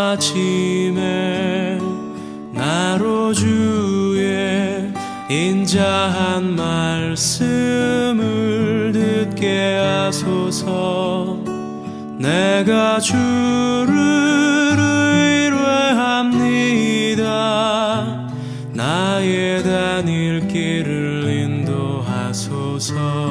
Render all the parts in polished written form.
아침에 나로 주의 인자한 말씀을 듣게 하소서. 내가 주를 의뢰합니다. 나의 다닐 길을 인도하소서.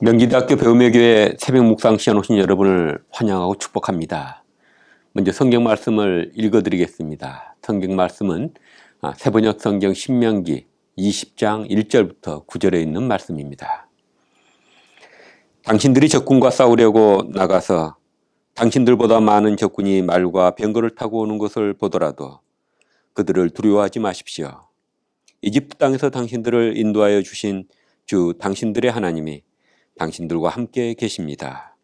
명지대학교 배움의 교회 새벽 묵상 시간 오신 여러분을 환영하고 축복합니다. 먼저 성경 말씀을 읽어드리겠습니다. 성경 말씀은 새번역 성경 신명기 20장 1절부터 9절에 있는 말씀입니다. 당신들이 적군과 싸우려고 나가서 당신들보다 많은 적군이 말과 병거를 타고 오는 것을 보더라도 그들을 두려워하지 마십시오. 이집트 땅에서 당신들을 인도하여 주신 주 당신들의 하나님이 당신들과 함께 계십니다.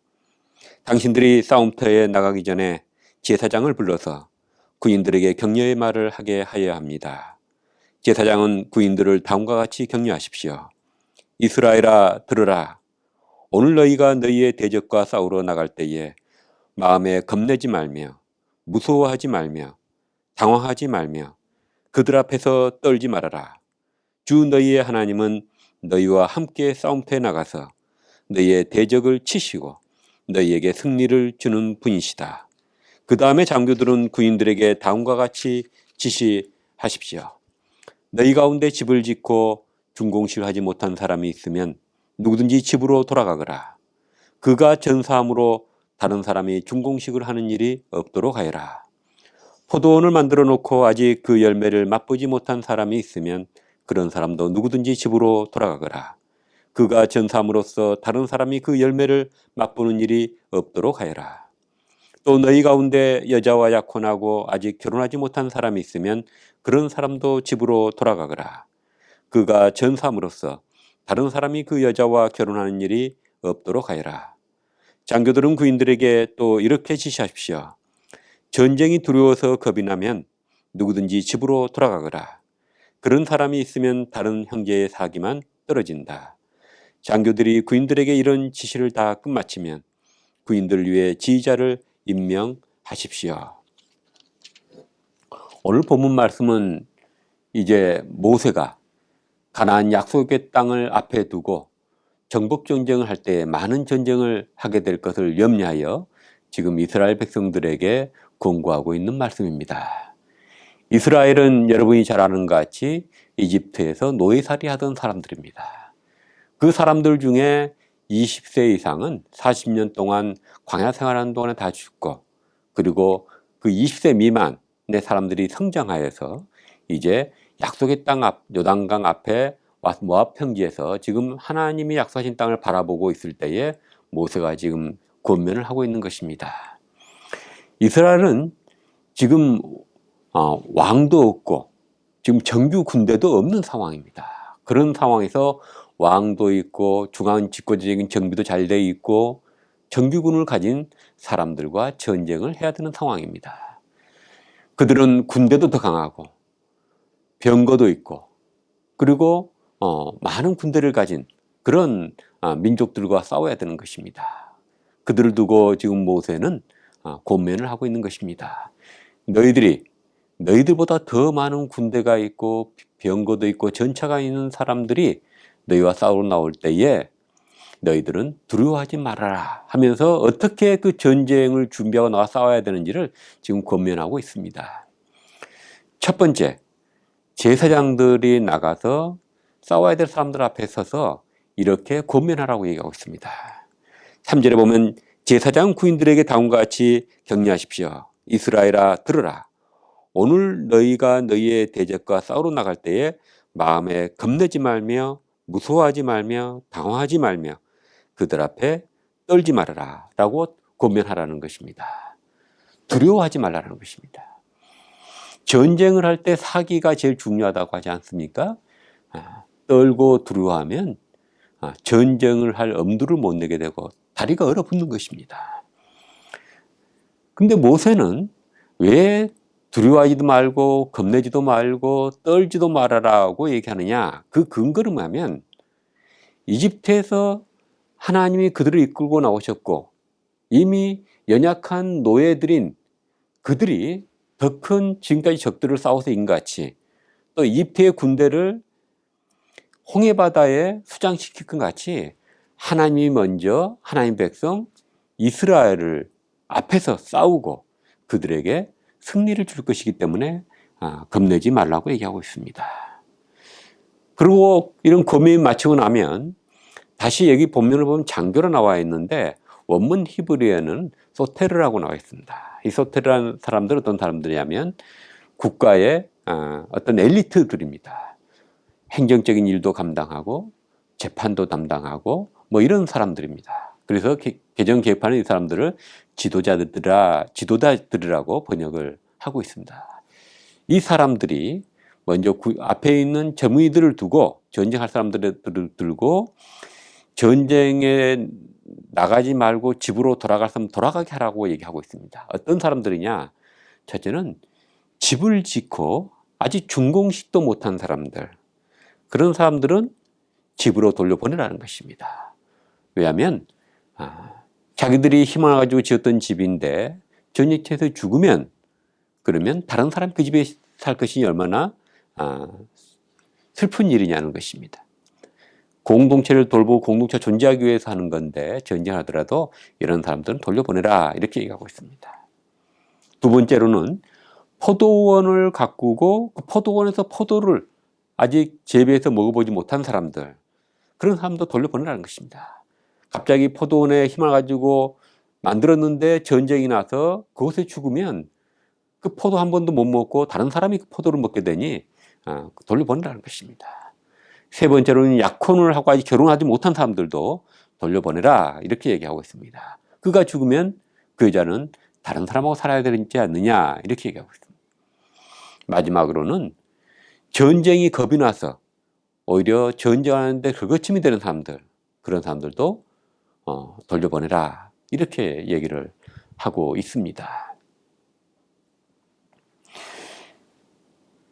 당신들이 싸움터에 나가기 전에 제사장을 불러서 구인들에게 격려의 말을 하게 하여야 합니다. 제사장은 구인들을 다음과 같이 격려하십시오. 이스라엘아 들으라. 오늘 너희가 너희의 대적과 싸우러 나갈 때에 마음에 겁내지 말며 무서워하지 말며 당황하지 말며 그들 앞에서 떨지 말아라. 주 너희의 하나님은 너희와 함께 싸움터에 나가서 너희의 대적을 치시고 너희에게 승리를 주는 분이시다. 그 다음에 장교들은 구인들에게 다음과 같이 지시하십시오. 너희 가운데 집을 짓고 준공식을 하지 못한 사람이 있으면 누구든지 집으로 돌아가거라. 그가 전사함으로 다른 사람이 준공식을 하는 일이 없도록 하여라. 포도원을 만들어 놓고 아직 그 열매를 맛보지 못한 사람이 있으면 그런 사람도 누구든지 집으로 돌아가거라. 그가 전사함으로써 다른 사람이 그 열매를 맛보는 일이 없도록 하여라. 또 너희 가운데 여자와 약혼하고 아직 결혼하지 못한 사람이 있으면 그런 사람도 집으로 돌아가거라. 그가 전사함으로써 다른 사람이 그 여자와 결혼하는 일이 없도록 하여라. 장교들은 구인들에게 또 이렇게 지시하십시오. 전쟁이 두려워서 겁이 나면 누구든지 집으로 돌아가거라. 그런 사람이 있으면 다른 형제의 사기만 떨어진다. 장교들이 구인들에게 이런 지시를 다 끝마치면 구인들 위해 지휘자를 임명하십시오. 오늘 본문 말씀은 이제 모세가 가나안 약속의 땅을 앞에 두고 정복 전쟁을 할 때 많은 전쟁을 하게 될 것을 염려하여 지금 이스라엘 백성들에게 권고하고 있는 말씀입니다. 이스라엘은 여러분이 잘 아는 것 같이 이집트에서 노예살이 하던 사람들입니다. 그 사람들 중에 20세 이상은 40년 동안 광야 생활하는 동안에 다 죽고, 그리고 그 20세 미만의 사람들이 성장하여서 이제 약속의 땅 앞, 요단강 앞에 모압 평지에서 지금 하나님이 약속하신 땅을 바라보고 있을 때에 모세가 지금 권면을 하고 있는 것입니다. 이스라엘은 지금 왕도 없고 지금 정규 군대도 없는 상황입니다. 그런 상황에서 왕도 있고 중앙 집권적인 정비도 잘 돼 있고 정규군을 가진 사람들과 전쟁을 해야 되는 상황입니다. 그들은 군대도 더 강하고 병거도 있고 그리고 많은 군대를 가진 그런 민족들과 싸워야 되는 것입니다. 그들을 두고 지금 모세는 권면을 하고 있는 것입니다. 너희들보다 더 많은 군대가 있고 병거도 있고 전차가 있는 사람들이 너희와 싸우러 나올 때에 너희들은 두려워하지 말아라 하면서 어떻게 그 전쟁을 준비하고 나와 싸워야 되는지를 지금 권면하고 있습니다. 첫 번째, 제사장들이 나가서 싸워야 될 사람들 앞에 서서 이렇게 권면하라고 얘기하고 있습니다. 3절에 보면 제사장 구인들에게 다음과 같이 격려하십시오. 이스라엘아 들으라. 오늘 너희가 너희의 대적과 싸우러 나갈 때에 마음에 겁내지 말며 무서워하지 말며 당황하지 말며 그들 앞에 떨지 말아라 라고 권면하라는 것입니다. 두려워하지 말라는 것입니다. 전쟁을 할 때 사기가 제일 중요하다고 하지 않습니까? 떨고 두려워하면 전쟁을 할 엄두를 못 내게 되고 다리가 얼어붙는 것입니다. 근데 모세는 왜 두려워하지도 말고 겁내지도 말고 떨지도 말아라고 얘기하느냐? 그 근거를 뭐냐면 이집트에서 하나님이 그들을 이끌고 나오셨고 이미 연약한 노예들인 그들이 더 큰 지금까지 적들을 싸워서 이긴 것 같이 또 이집트의 군대를 홍해바다에 수장시킬 것 같이 하나님이 먼저 하나님 백성 이스라엘을 앞에서 싸우고 그들에게 승리를 줄 것이기 때문에 겁내지 말라고 얘기하고 있습니다. 그리고 이런 권면이 마치고 나면 다시 여기 본문을 보면 장교로 나와 있는데 원문 히브리어는 소테르라고 나와 있습니다. 이 소테르라는 사람들은 어떤 사람들이냐면 국가의 어떤 엘리트들입니다. 행정적인 일도 감당하고 재판도 담당하고 뭐 이런 사람들입니다. 그래서 개정 개혁하는 이 사람들을 지도자들이라고 번역을 하고 있습니다. 이 사람들이 먼저 앞에 있는 젊은이들을 두고 전쟁할 사람들을 들고 전쟁에 나가지 말고 집으로 돌아갈 사람 돌아가게 하라고 얘기하고 있습니다. 어떤 사람들이냐? 첫째는 집을 짓고 아직 준공식도 못한 사람들, 그런 사람들은 집으로 돌려보내라는 것입니다. 왜냐하면 자기들이 희망을 가지고 지었던 집인데 전쟁터에서 죽으면 그러면 다른 사람이 그 집에 살 것이 얼마나 슬픈 일이냐는 것입니다. 공동체를 돌보고 공동체 존재하기 위해서 하는 건데 전쟁하더라도 이런 사람들은 돌려보내라 이렇게 얘기하고 있습니다. 두 번째로는 포도원을 가꾸고 그 포도원에서 포도를 아직 재배해서 먹어보지 못한 사람들, 그런 사람도 돌려보내라는 것입니다. 갑자기 포도원에 힘을 가지고 만들었는데 전쟁이 나서 그곳에 죽으면 그 포도 한 번도 못 먹고 다른 사람이 그 포도를 먹게 되니 돌려보내라는 것입니다. 세 번째로는 약혼을 하고 아직 결혼하지 못한 사람들도 돌려보내라 이렇게 얘기하고 있습니다. 그가 죽으면 그 여자는 다른 사람하고 살아야 되지 않느냐 이렇게 얘기하고 있습니다. 마지막으로는 전쟁이 겁이 나서 오히려 전쟁하는데 그거침이 되는 사람들, 그런 사람들도 돌려보내라 이렇게 얘기를 하고 있습니다.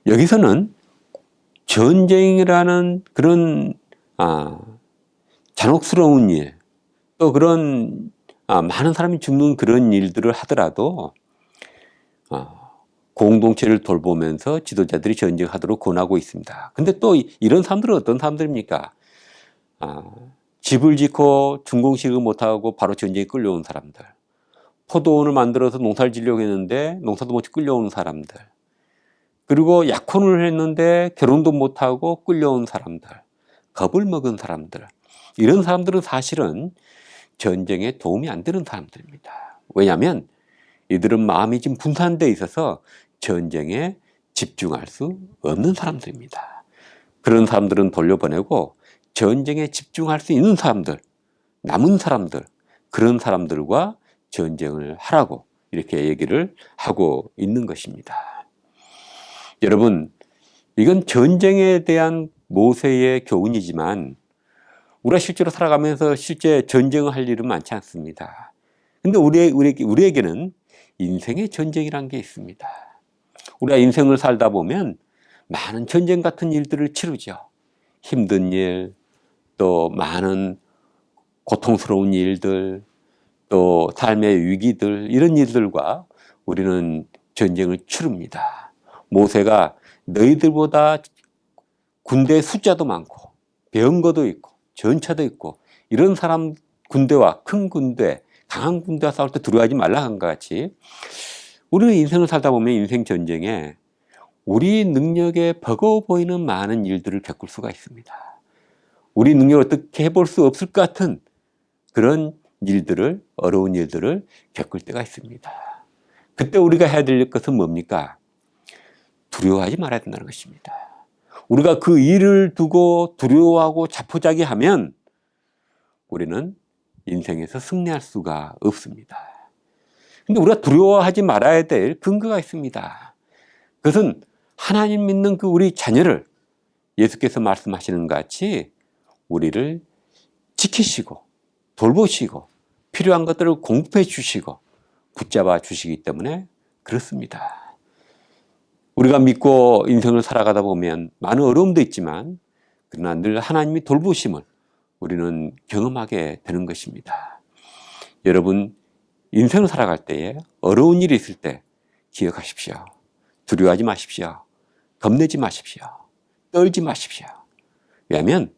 여기서는 전쟁이라는 그런 잔혹스러운 일, 또 그런 많은 사람이 죽는 그런 일들을 하더라도 공동체를 돌보면서 지도자들이 전쟁하도록 권하고 있습니다. 근데 또 이런 사람들은 어떤 사람들입니까? 집을 짓고 준공식을 못하고 바로 전쟁에 끌려온 사람들, 포도원을 만들어서 농사를 지려고 했는데 농사도 못해 끌려오는 사람들, 그리고 약혼을 했는데 결혼도 못하고 끌려온 사람들, 겁을 먹은 사람들, 이런 사람들은 사실은 전쟁에 도움이 안 되는 사람들입니다. 왜냐하면 이들은 마음이 지금 분산되어 있어서 전쟁에 집중할 수 없는 사람들입니다. 그런 사람들은 돌려보내고 전쟁에 집중할 수 있는 사람들, 남은 사람들, 그런 사람들과 전쟁을 하라고 이렇게 얘기를 하고 있는 것입니다. 여러분, 이건 전쟁에 대한 모세의 교훈이지만 우리가 실제로 살아가면서 실제 전쟁을 할 일은 많지 않습니다. 근데 우리에게는 인생의 전쟁이란 게 있습니다. 우리가 인생을 살다 보면 많은 전쟁 같은 일들을 치르죠. 힘든 일, 또 많은 고통스러운 일들, 또 삶의 위기들, 이런 일들과 우리는 전쟁을 치릅니다. 모세가 너희들보다 군대 숫자도 많고 배운 것도 있고 전차도 있고 이런 사람 군대와 큰 군대, 강한 군대와 싸울 때 두려워하지 말라 한 것 같이 우리는 인생을 살다 보면 인생 전쟁에 우리 능력에 버거워 보이는 많은 일들을 겪을 수가 있습니다. 우리 능력을 어떻게 해볼 수 없을 것 같은 그런 일들을, 어려운 일들을 겪을 때가 있습니다. 그때 우리가 해야 될 것은 뭡니까? 두려워하지 말아야 된다는 것입니다. 우리가 그 일을 두고 두려워하고 자포자기하면 우리는 인생에서 승리할 수가 없습니다. 근데 우리가 두려워하지 말아야 될 근거가 있습니다. 그것은 하나님 믿는 그 우리 자녀를 예수께서 말씀하시는 것 같이 우리를 지키시고 돌보시고 필요한 것들을 공급해 주시고 붙잡아 주시기 때문에 그렇습니다. 우리가 믿고 인생을 살아가다 보면 많은 어려움도 있지만 그러나 늘 하나님이 돌보심을 우리는 경험하게 되는 것입니다. 여러분, 인생을 살아갈 때에 어려운 일이 있을 때 기억하십시오. 두려워하지 마십시오. 겁내지 마십시오. 떨지 마십시오. 왜냐하면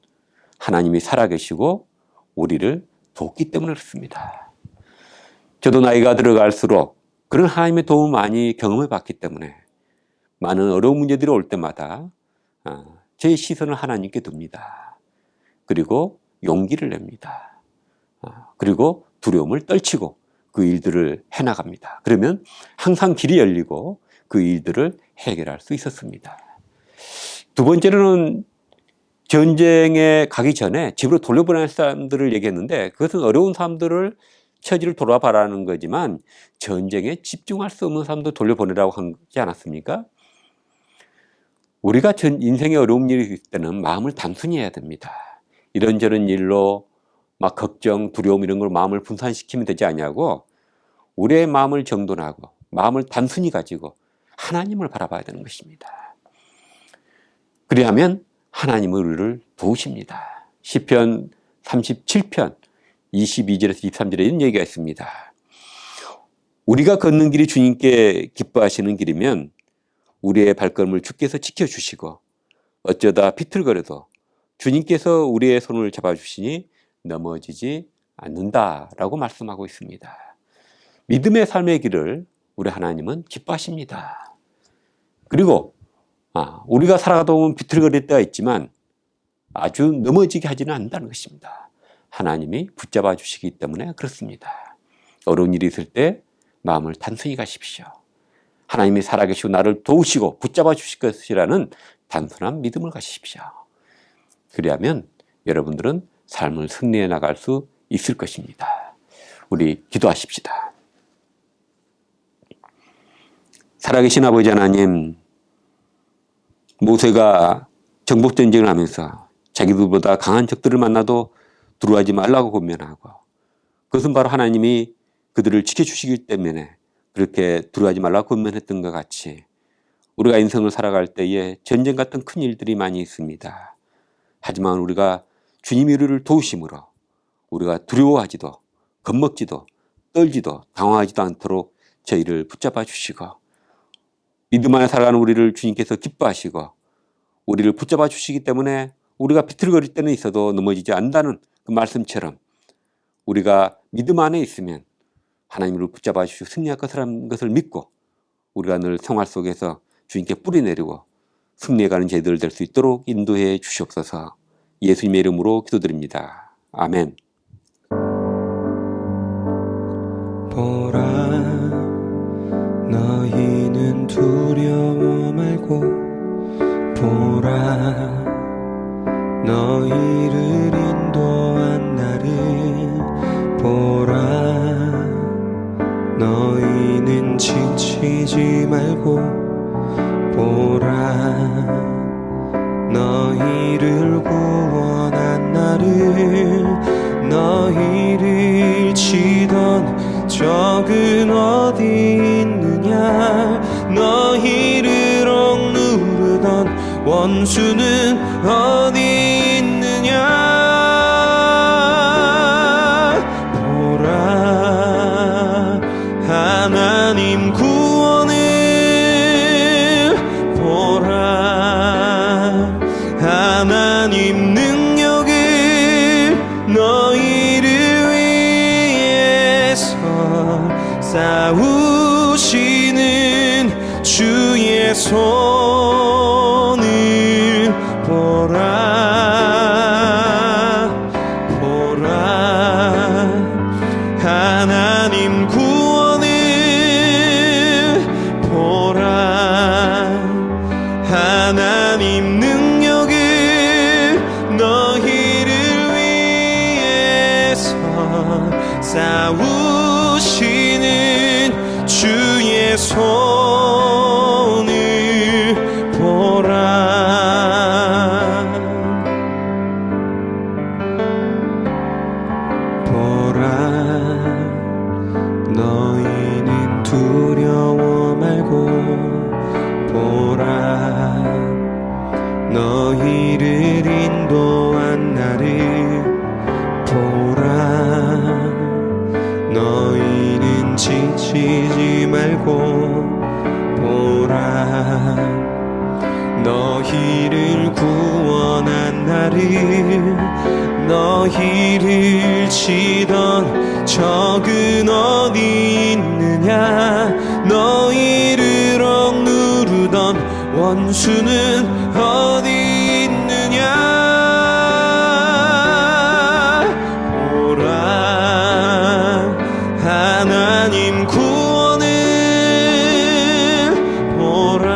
하나님이 살아계시고 우리를 돕기 때문에 그렇습니다. 저도 나이가 들어갈수록 그런 하나님의 도움을 많이 경험해 봤기 때문에 많은 어려운 문제들이 올 때마다 제 시선을 하나님께 둡니다. 그리고 용기를 냅니다. 그리고 두려움을 떨치고 그 일들을 해나갑니다. 그러면 항상 길이 열리고 그 일들을 해결할 수 있었습니다. 두 번째로는 전쟁에 가기 전에 집으로 돌려보낼 사람들을 얘기했는데 그것은 어려운 사람들을 처지를 돌아봐라는 거지만 전쟁에 집중할 수 없는 사람도 돌려보내라고 하지 않았습니까? 우리가 인생의 어려운 일이 있을 때는 마음을 단순히 해야 됩니다. 이런저런 일로 막 걱정, 두려움 이런 걸 마음을 분산시키면 되지 않냐고 우리의 마음을 정돈하고 마음을 단순히 가지고 하나님을 바라봐야 되는 것입니다. 그리하면 하나님은 우리를 도우십니다. 시편 37편 22절에서 23절에 이런 얘기가 있습니다. 우리가 걷는 길이 주님께 기뻐하시는 길이면 우리의 발걸음을 주께서 지켜주시고 어쩌다 비틀거려도 주님께서 우리의 손을 잡아주시니 넘어지지 않는다라고 말씀하고 있습니다. 믿음의 삶의 길을 우리 하나님은 기뻐하십니다. 그리고 우리가 살아가다 보면 비틀거릴 때가 있지만 아주 넘어지게 하지는 않는다는 것입니다. 하나님이 붙잡아 주시기 때문에 그렇습니다. 어려운 일이 있을 때 마음을 단순히 가십시오. 하나님이 살아계시고 나를 도우시고 붙잡아 주실 것이라는 단순한 믿음을 가지십시오. 그리하면 여러분들은 삶을 승리해 나갈 수 있을 것입니다. 우리 기도하십시다. 살아계신 아버지 하나님, 모세가 정복전쟁을 하면서 자기들보다 강한 적들을 만나도 두려워하지 말라고 권면하고, 그것은 바로 하나님이 그들을 지켜주시기 때문에 그렇게 두려워하지 말라고 권면했던 것 같이 우리가 인생을 살아갈 때에 전쟁 같은 큰 일들이 많이 있습니다. 하지만 우리가 주님이 우리를 도우심으로 우리가 두려워하지도 겁먹지도 떨지도 당황하지도 않도록 저희를 붙잡아 주시고, 믿음 안에 살아가는 우리를 주님께서 기뻐하시고 우리를 붙잡아 주시기 때문에 우리가 비틀거릴 때는 있어도 넘어지지 않는다는 그 말씀처럼 우리가 믿음 안에 있으면 하나님을 붙잡아 주시고 승리할 것이라는 것을 믿고 우리가 늘 생활 속에서 주님께 뿌리내리고 승리해가는 제들 될 수 있도록 인도해 주시옵소서. 예수님의 이름으로 기도드립니다. 아멘. 보라, 너희는 두려워 말고 보라, 너희를 인도한 나를 보라, 너희는 지치지 말고 보라, 너희를 구원한 나를, 너희를 치던 적은 어디 있느냐, 너희를 억누르던 원수는 어디 있느냐. 보라, 하나님 구원을 보라, 하나님 능력을 너희를 위해서 싸우시는 주의 손을 보라, 보라, 하나님 구원을 보라, 하나님 능력을 너희를 위해서 싸우시는 주의 손을 보라, 보라, 너희는 두려워 말고 보라, 너희를 인도한 나를 보라, 너희는 지치지 말고 보라, 너희를 구원한 나를, 너희를 치던 적은 어디 있느냐, 너희를 억누르던 원수는 어디 있느냐. 보라, 하나님 구원을 보라,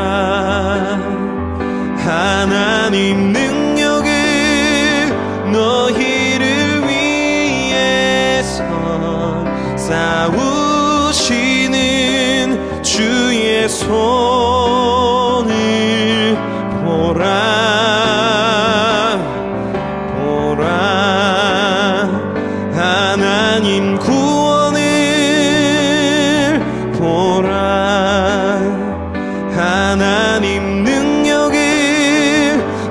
하나님 능력을 너희를 위해서 싸우시는 주의 손을 보라, 보라, 하나님 구원을 보라, 하나님 능력을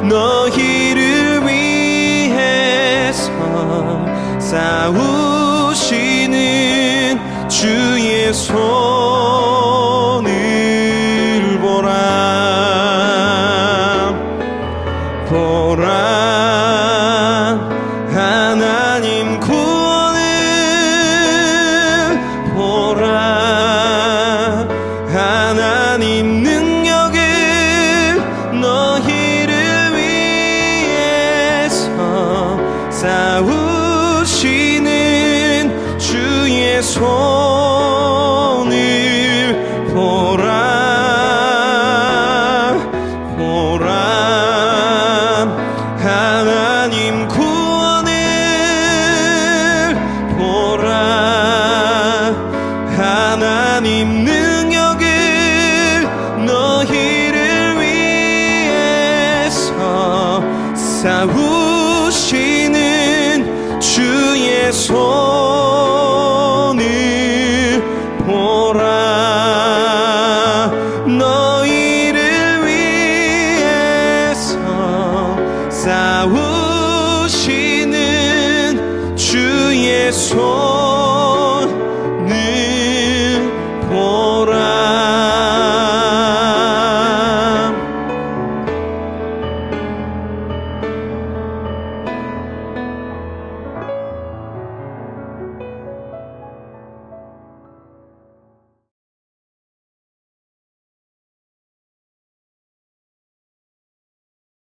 너희를 위해서 싸우시는 주의 손을 보라, 보라, 싸우시는 주의 손을 보라 보라 하나님 구원을 보라 하나님 능력을 너희를 위해서 싸우시는 주의 손을 보라 너희를 위해서 싸우시는 주의 손